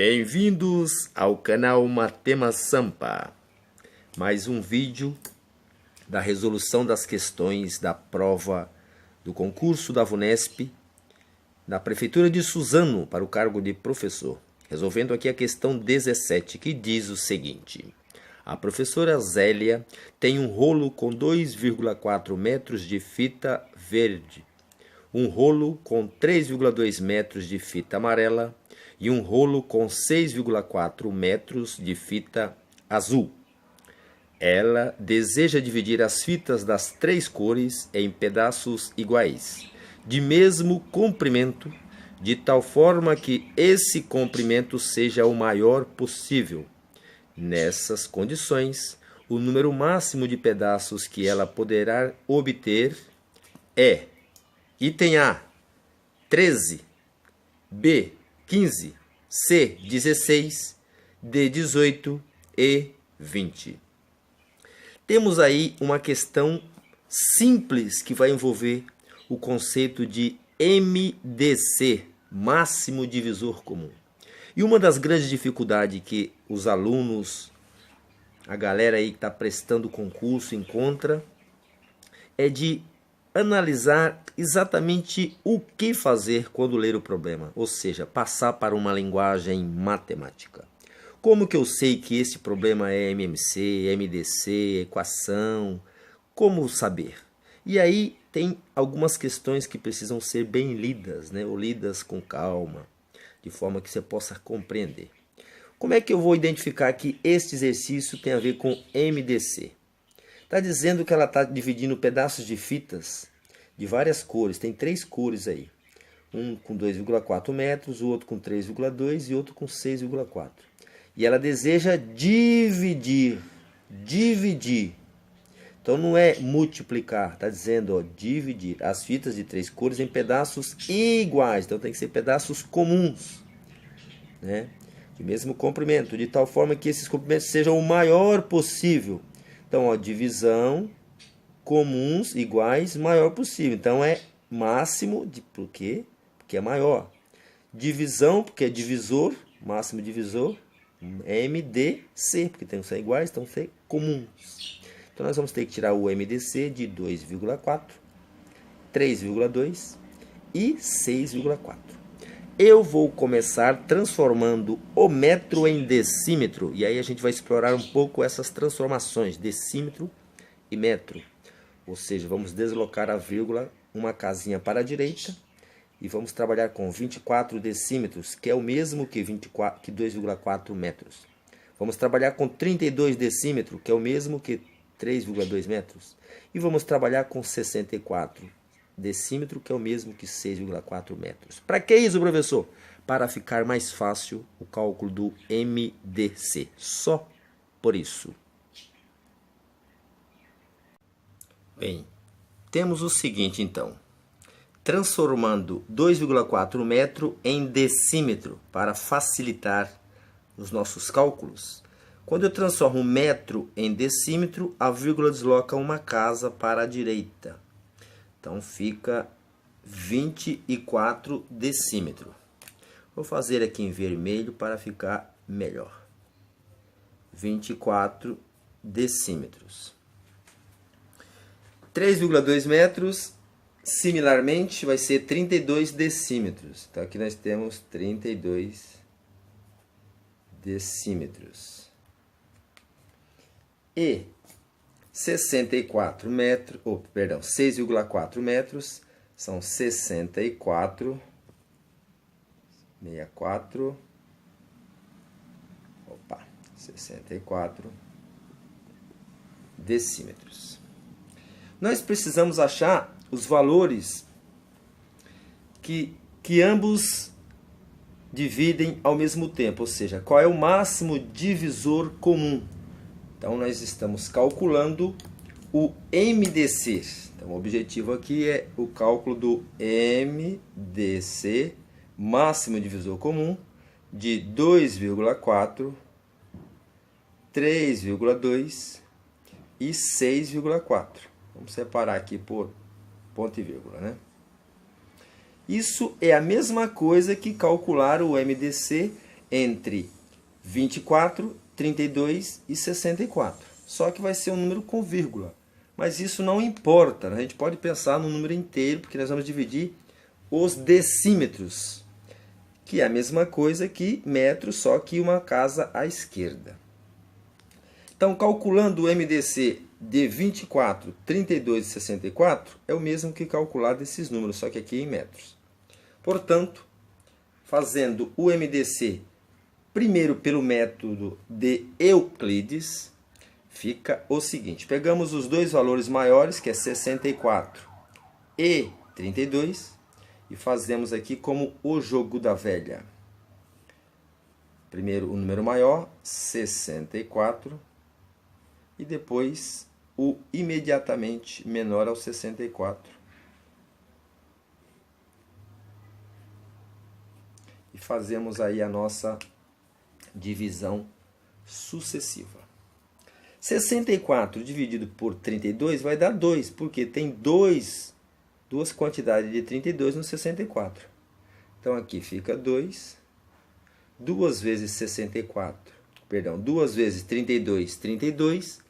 Bem-vindos ao canal Matema Sampa. Mais um vídeo da resolução das questões da prova do concurso da VUNESP da Prefeitura de Suzano para o cargo de professor. Resolvendo aqui a questão 17, que diz o seguinte: a professora Zélia tem um rolo com 2,4 metros de fita verde, um rolo com 3,2 metros de fita amarela e um rolo com 6,4 metros de fita azul. Ela deseja dividir as fitas das três cores em pedaços iguais, de mesmo comprimento, de tal forma que esse comprimento seja o maior possível. Nessas condições, o número máximo de pedaços que ela poderá obter é: item A, 13, B, 15, C, 16, D, 18 e 20. Temos aí uma questão simples que vai envolver o conceito de MDC, máximo divisor comum. E uma das grandes dificuldades que os alunos, a galera aí que está prestando o concurso encontra, é de analisar exatamente o que fazer quando ler o problema, ou seja, passar para uma linguagem matemática. Como que eu sei que esse problema é MMC, MDC, equação? Como saber? E aí tem algumas questões que precisam ser bem lidas, né? Ou lidas com calma, de forma que você possa compreender. Como é que eu vou identificar que este exercício tem a ver com MDC? Está dizendo que ela está dividindo pedaços de fitas de várias cores. Tem três cores aí. Um com 2,4 metros, o outro com 3,2 e outro com 6,4. E ela deseja dividir. Então não é multiplicar, está dizendo dividir as fitas de três cores em pedaços iguais. Então tem que ser pedaços comuns, né? De mesmo comprimento, de tal forma que esses comprimentos sejam o maior possível. Então, divisão, comuns, iguais, maior possível. Então, é máximo, por quê? Porque é maior. Divisão, porque é divisor, máximo divisor. MDC, porque tem que ser iguais, então ser comuns. Então, nós vamos ter que tirar o MDC de 2,4, 3,2 e 6,4. Eu vou começar transformando o metro em decímetro. E aí a gente vai explorar um pouco essas transformações, decímetro e metro. Ou seja, vamos deslocar a vírgula uma casinha para a direita. E vamos trabalhar com 24 decímetros, que é o mesmo que 2,4 metros. Vamos trabalhar com 32 decímetros, que é o mesmo que 3,2 metros. E vamos trabalhar com 64 decímetro, que é o mesmo que 6,4 metros. Para que isso, professor? Para ficar mais fácil o cálculo do MDC. Só por isso. Bem, temos o seguinte então. Transformando 2,4 metro em decímetro para facilitar os nossos cálculos. Quando eu transformo metro em decímetro, a vírgula desloca uma casa para a direita. Então fica 24 decímetros. Vou fazer aqui em vermelho para ficar melhor. 24 decímetros. 3,2 metros, similarmente, vai ser 32 decímetros. Então aqui nós temos 32 decímetros. E 64 metros, 6,4 metros são 64 decímetros. Nós precisamos achar os valores que ambos dividem ao mesmo tempo, ou seja, qual é o máximo divisor comum. Então, nós estamos calculando o MDC. Então, o objetivo aqui é o cálculo do MDC, máximo divisor comum, de 2,4, 3,2 e 6,4. Vamos separar aqui por ponto e vírgula, né? Isso é a mesma coisa que calcular o MDC entre 24, 32 e 64. Só que vai ser um número com vírgula. Mas isso não importa, né? A gente pode pensar no número inteiro, porque nós vamos dividir os decímetros, que é a mesma coisa que metros, só que uma casa à esquerda. Então, calculando o MDC de 24, 32 e 64, é o mesmo que calcular desses números, só que aqui em metros. Portanto, fazendo o MDC primeiro pelo método de Euclides, fica o seguinte. Pegamos os dois valores maiores, que é 64 e 32, e fazemos aqui como o jogo da velha. Primeiro o número maior, 64, e depois o imediatamente menor ao 64. E fazemos aí a nossa divisão sucessiva. 64 dividido por 32 vai dar 2, porque tem duas quantidades de 32 no 64. Então aqui fica 2, 2 vezes 64, perdão, 2 vezes 32, 32,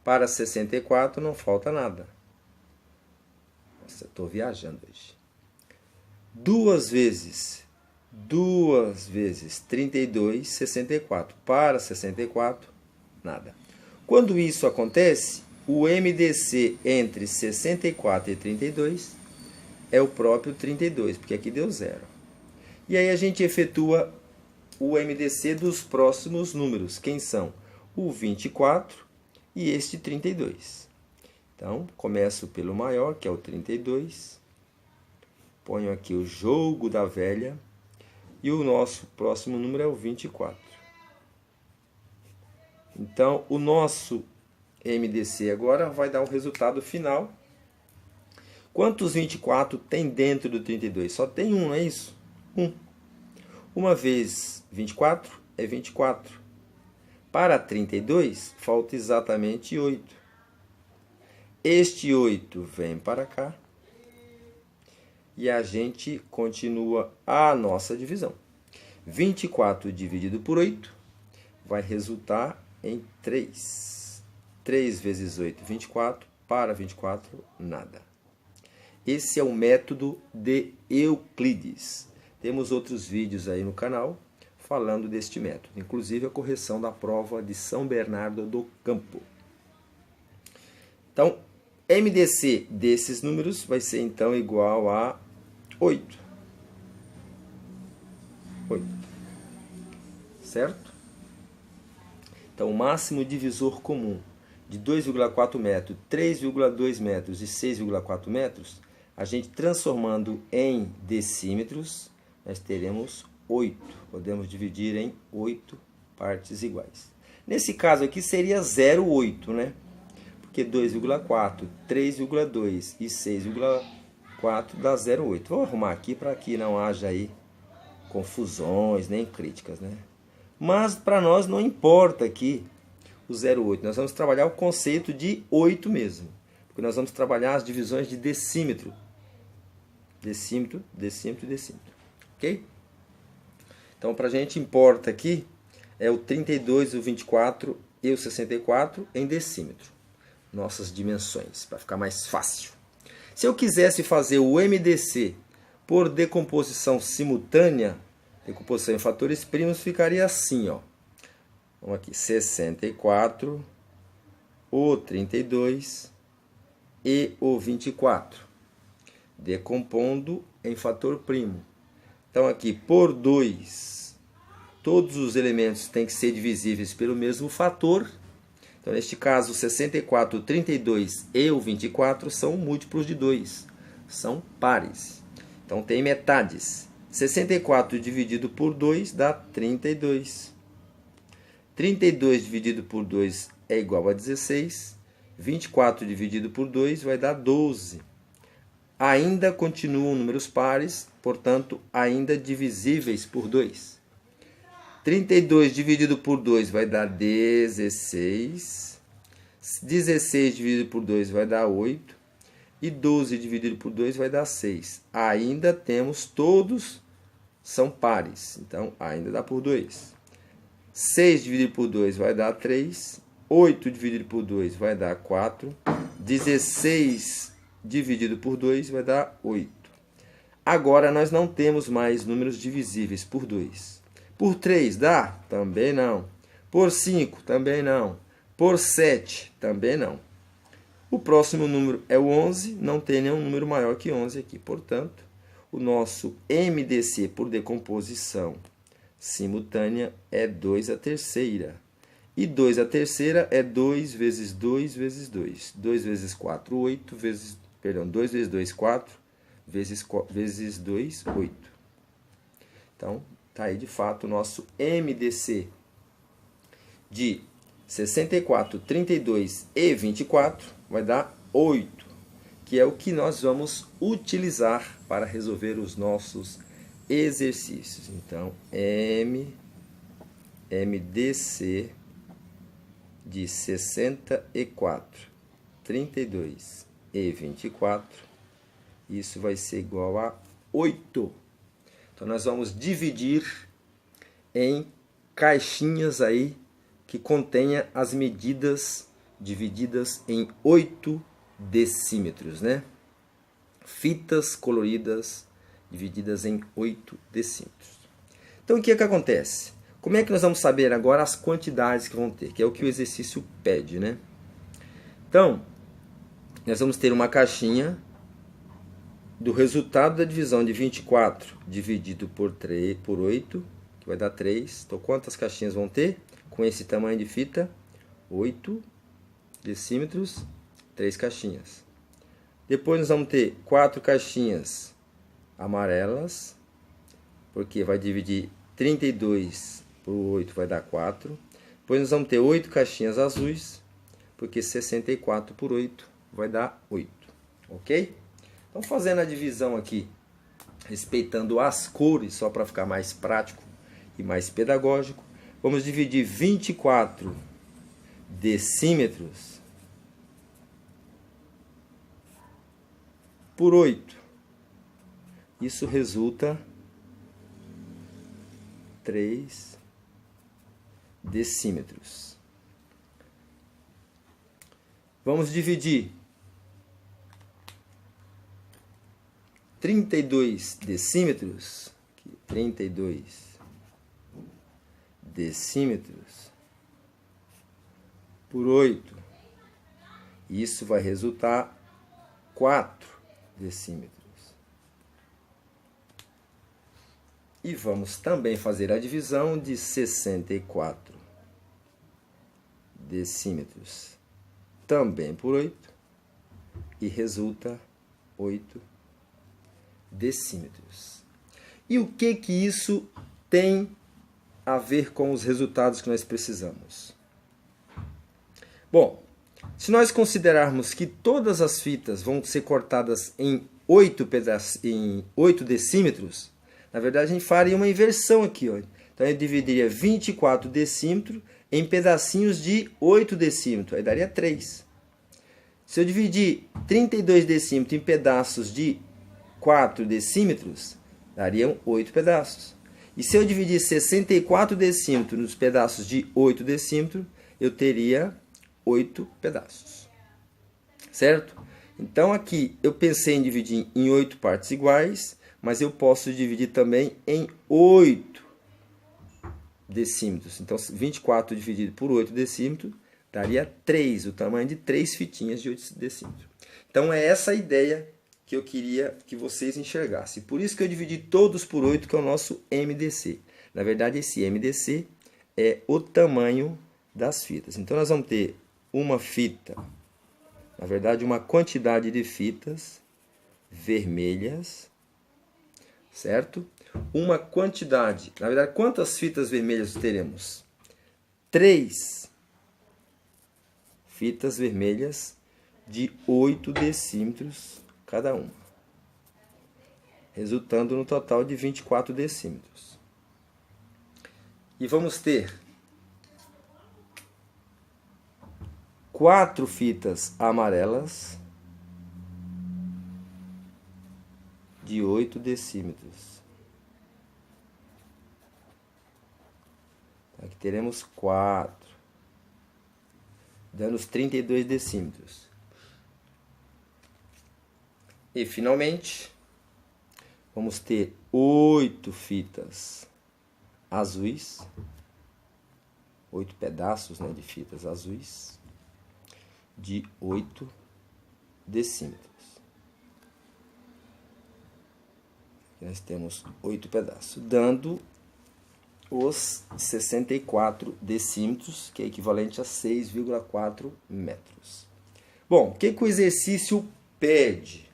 para 64 não falta nada. Nossa, eu estou viajando hoje. 2 vezes 32, 64, para 64, nada. Quando isso acontece, o MDC entre 64 e 32 é o próprio 32, porque aqui deu 0. E aí a gente efetua o MDC dos próximos números, quem são? O 24 e este 32. Então, começo pelo maior, que é o 32. Ponho aqui o jogo da velha. E o nosso próximo número é o 24. Então, o nosso MDC agora vai dar o resultado final. Quantos 24 tem dentro do 32? Só tem um, não é isso? 1. 1 vezes 24 é 24. Para 32, falta exatamente 8. Este 8 vem para cá. E a gente continua a nossa divisão. 24 dividido por 8 vai resultar em 3. 3 vezes 8, 24. Para 24, nada. Esse é o método de Euclides. Temos outros vídeos aí no canal falando deste método, inclusive a correção da prova de São Bernardo do Campo. Então, MDC desses números vai ser então igual a 8. Certo? Então, o máximo divisor comum de 2,4 metros, 3,2 metros e 6,4 metros, a gente transformando em decímetros, nós teremos 8. Podemos dividir em 8 partes iguais. Nesse caso aqui seria 0,8, né? Porque 2,4, 3,2 e 6,4 dá 0,8. Vou arrumar aqui para que não haja aí confusões nem críticas, né? Mas para nós não importa aqui o 0,8. Nós vamos trabalhar o conceito de 8 mesmo. Porque nós vamos trabalhar as divisões de decímetro. Decímetro, decímetro e decímetro. Ok? Então, para a gente importa aqui é o 32, o 24 e o 64 em decímetro. Nossas dimensões, para ficar mais fácil. Se eu quisesse fazer o MDC por decomposição simultânea, decomposição em fatores primos, ficaria assim, ó. Vamos aqui, 64, o 32 e o 24. Decompondo em fator primo. Então aqui, por 2, todos os elementos têm que ser divisíveis pelo mesmo fator. Então, neste caso, 64, o 32 e o 24 são múltiplos de 2. São pares. Então, tem metades. 64 dividido por 2 dá 32. 32 dividido por 2 é igual a 16. 24 dividido por 2 vai dar 12. Ainda continuam números pares, portanto, ainda divisíveis por 2. 32 dividido por 2 vai dar 16. 16 dividido por 2 vai dar 8. E 12 dividido por 2 vai dar 6. Ainda temos todos, são pares. Então, ainda dá por 2. 6 dividido por 2 vai dar 3. 8 dividido por 2 vai dar 4. 16 dividido por 2 vai dar 8. Agora nós não temos mais números divisíveis por 2. Por 3 dá? Também não. Por 5? Também não. Por 7? Também não. O próximo número é o 11, não tem nenhum número maior que 11 aqui. Portanto, o nosso MDC por decomposição simultânea é 2 à terceira. E 2 à terceira é 2 vezes 2 vezes 2. 2 vezes 4, 8. 2 vezes 2, 4. Vezes 2, 8. Então, está aí de fato o nosso MDC de 64, 32 e 24 vai dar 8, que é o que nós vamos utilizar para resolver os nossos exercícios. Então, MDC de 64, 32 e 24, isso vai ser igual a 8. Então, nós vamos dividir em caixinhas aí que contenha as medidas divididas em 8 decímetros, né? Fitas coloridas divididas em 8 decímetros. Então, o que é que acontece? Como é que nós vamos saber agora as quantidades que vão ter? Que é o que o exercício pede, né? Então, nós vamos ter uma caixinha do resultado da divisão de 24 dividido por 8, que vai dar 3. Então, quantas caixinhas vão ter? Com esse tamanho de fita, 8 decímetros, 3 caixinhas. Depois nós vamos ter 4 caixinhas amarelas, porque vai dividir 32 por 8 vai dar 4. Depois nós vamos ter 8 caixinhas azuis, porque 64 por 8 vai dar 8. Ok? Então, fazendo a divisão aqui, respeitando as cores, só para ficar mais prático e mais pedagógico, vamos dividir 24 decímetros por 8. Isso resulta 3 decímetros. Vamos dividir 32 decímetros, 32 decímetros por 8. Isso vai resultar 4 decímetros. E vamos também fazer a divisão de 64 decímetros também por 8. E resulta 8 decímetros. E o que isso tem a ver com os resultados que nós precisamos? Bom, se nós considerarmos que todas as fitas vão ser cortadas em 8 decímetros, na verdade a gente faria uma inversão aqui. Ó. Então eu dividiria 24 decímetros em pedacinhos de 8 decímetros, aí daria 3. Se eu dividir 32 decímetros em pedaços de 4 decímetros, dariam 8 pedaços. E se eu dividir 64 decímetros nos pedaços de 8 decímetros, eu teria 8 pedaços. Certo? Então aqui eu pensei em dividir em 8 partes iguais, mas eu posso dividir também em 8 decímetros. Então 24 dividido por 8 decímetros daria 3, o tamanho de 3 fitinhas de 8 decímetros. Então é essa a ideia que eu queria que vocês enxergassem. Por isso que eu dividi todos por 8, que é o nosso MDC. Na verdade, esse MDC é o tamanho das fitas. Então, nós vamos ter uma fita, na verdade, uma quantidade de fitas vermelhas, certo? Uma quantidade, na verdade, quantas fitas vermelhas teremos? 3 fitas vermelhas de 8 decímetros cada uma, resultando no total de 24 decímetros. E vamos ter 4 fitas amarelas de 8 decímetros. Aqui teremos 4, dando os 32 decímetros. E finalmente, vamos ter 8 fitas azuis, 8 pedaços, né, de fitas azuis, de 8 decímetros. Aqui nós temos 8 pedaços, dando os 64 decímetros, que é equivalente a 6,4 metros. Bom, o que o exercício pede?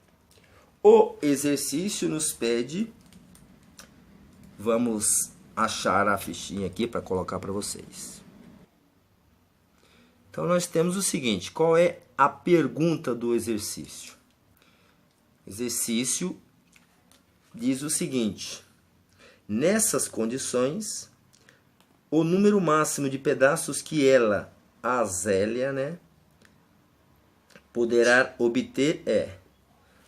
O exercício nos pede, vamos achar a fichinha aqui para colocar para vocês. Então, nós temos o seguinte, qual é a pergunta do exercício? O exercício diz o seguinte: nessas condições, o número máximo de pedaços que ela, a Zélia, né, poderá obter é...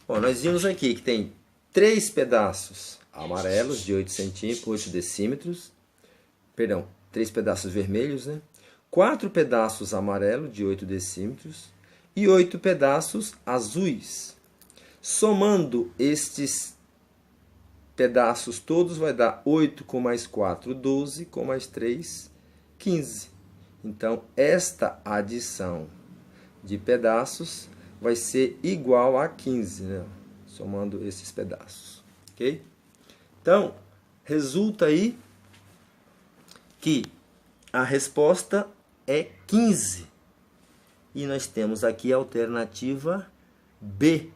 Bom, nós vimos aqui que tem 3 pedaços amarelos de 8 centímetros, 8 decímetros, perdão, 3 pedaços vermelhos, né? 4 pedaços amarelos de 8 decímetros e 8 pedaços azuis. Somando estes pedaços todos vai dar 8 com mais 4, 12, com mais 3, 15. Então, esta adição de pedaços vai ser igual a 15, né? Somando esses pedaços, ok? Então, resulta aí que a resposta é 15. E nós temos aqui a alternativa B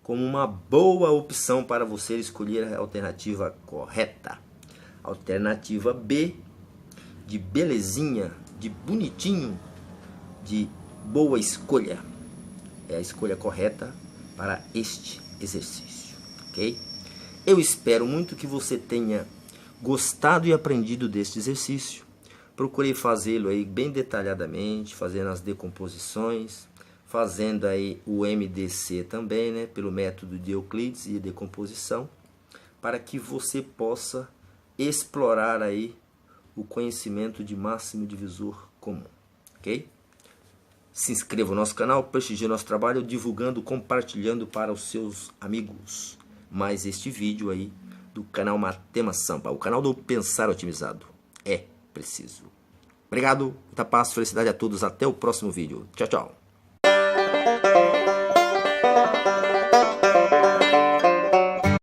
como uma boa opção para você escolher a alternativa correta. Alternativa B, de belezinha, de bonitinho, de boa escolha. É a escolha correta para este exercício, ok? Eu espero muito que você tenha gostado e aprendido deste exercício. Procurei fazê-lo aí bem detalhadamente, fazendo as decomposições, fazendo aí o MDC também, né, pelo método de Euclides e decomposição, para que você possa explorar aí o conhecimento de máximo divisor comum, ok? Se inscreva no nosso canal, prestigie nosso trabalho, divulgando, compartilhando para os seus amigos. Mais este vídeo aí do canal Matema Sampa, o canal do Pensar Otimizado. É preciso. Obrigado, muita paz, felicidade a todos, até o próximo vídeo. Tchau, tchau.